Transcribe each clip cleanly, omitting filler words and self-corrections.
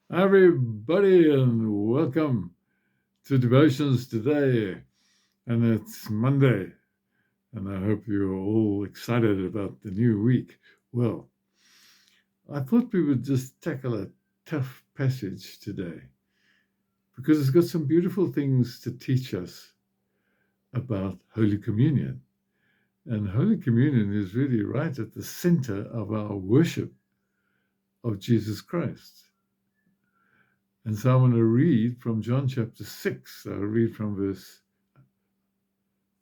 Hi, everybody, and welcome to Devotions today. And it's Monday, and I hope you're all excited about the new week. Well, I thought we would just tackle a tough passage today because it's got some beautiful things to teach us about Holy Communion. And Holy Communion is really right at the center of our worship of Jesus Christ. And so I'm going to read from John chapter 6. I'll read from verse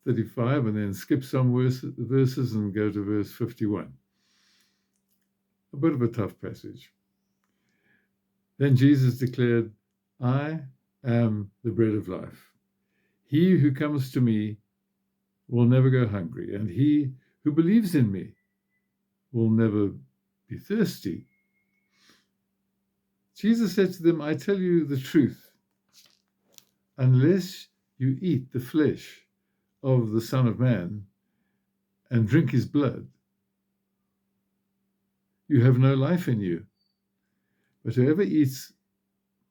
35 and then skip some verses and go to verse 51. A bit of a tough passage. Then Jesus declared, I am the bread of life. He who comes to me will never go hungry, and he who believes in me will never be thirsty. Jesus said to them, I tell you the truth. Unless you eat the flesh of the Son of Man and drink his blood, you have no life in you. But whoever eats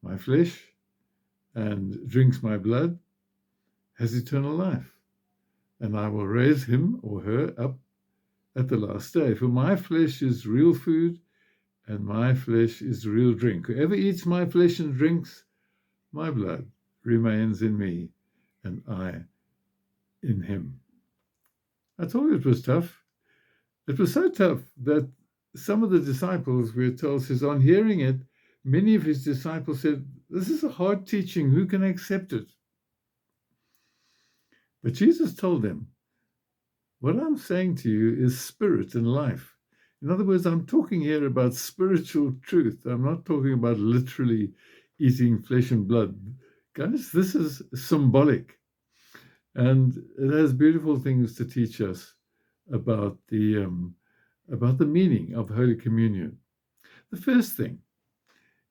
my flesh and drinks my blood has eternal life, and I will raise him or her up at the last day. For my flesh is real food, and my flesh is real drink. Whoever eats my flesh and drinks my blood remains in me, and I in him. I told you it was tough. It was so tough that some of the disciples, we're told, says, on hearing it, many of his disciples said, this is a hard teaching. Who can accept it? But Jesus told them, what I'm saying to you is spirit and life. In other words, I'm talking here about spiritual truth. I'm not talking about literally eating flesh and blood. Guys, this is symbolic. And it has beautiful things to teach us about the meaning of Holy Communion. The first thing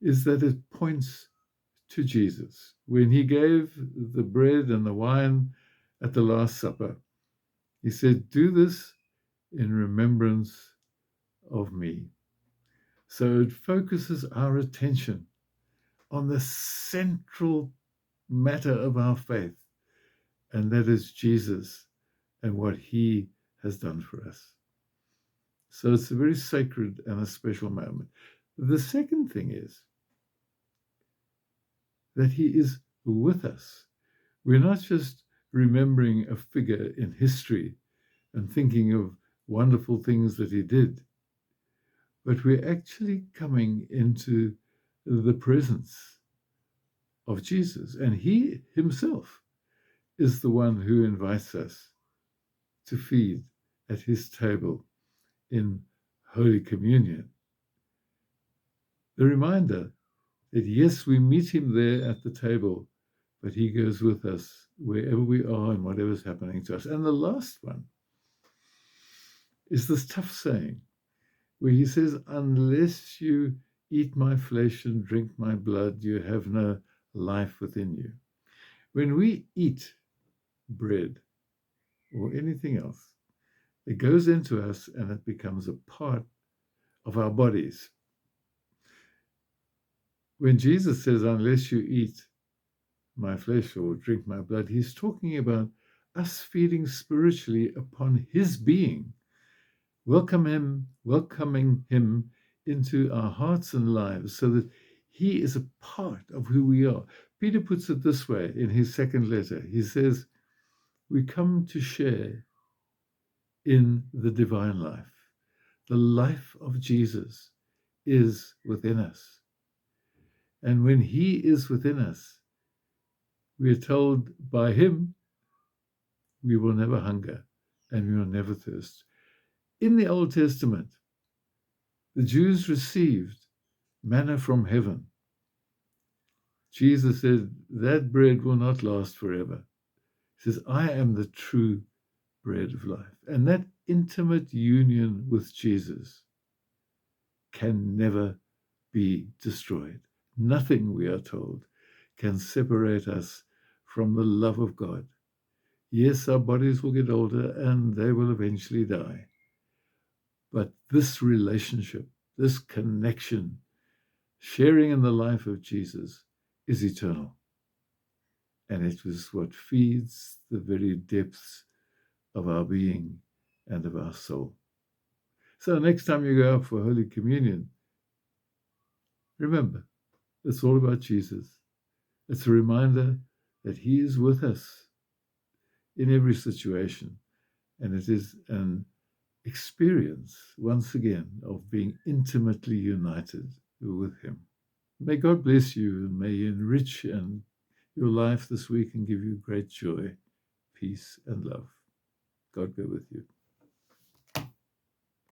is that it points to Jesus. When he gave the bread and the wine at the Last Supper, he said, do this in remembrance of me. So it focuses our attention on the central matter of our faith, and that is Jesus and what he has done for us. So it's a very sacred and a special moment. The second thing is that he is with us. We're not just remembering a figure in history and thinking of wonderful things that he did, but we're actually coming into the presence of Jesus. And he himself is the one who invites us to feed at his table in Holy Communion. The reminder that, yes, we meet him there at the table, but he goes with us wherever we are and whatever's happening to us. And the last one is this tough saying where he says, unless you eat my flesh and drink my blood, you have no life within you. When we eat bread or anything else, it goes into us and it becomes a part of our bodies. When Jesus says, unless you eat my flesh or drink my blood, he's talking about us feeding spiritually upon his being, welcoming him into our hearts and lives so that he is a part of who we are. Peter puts it this way in his second letter. He says, we come to share in the divine life. The life of Jesus is within us. And when he is within us, we are told by him, we will never hunger and we will never thirst. In the Old Testament, the Jews received manna from heaven. Jesus said, that bread will not last forever. He says, I am the true bread of life. And that intimate union with Jesus can never be destroyed. Nothing, we are told, can separate us from the love of God. Yes, our bodies will get older and they will eventually die. But this relationship, this connection sharing in the life of Jesus is eternal. And it is what feeds the very depths of our being and of our soul. So next time you go out for Holy Communion, remember, it's all about Jesus. It's a reminder that he is with us in every situation. And it is an experience, once again, of being intimately united with him. May God bless you and may he enrich your life this week and give you great joy, peace, and love. God go with you.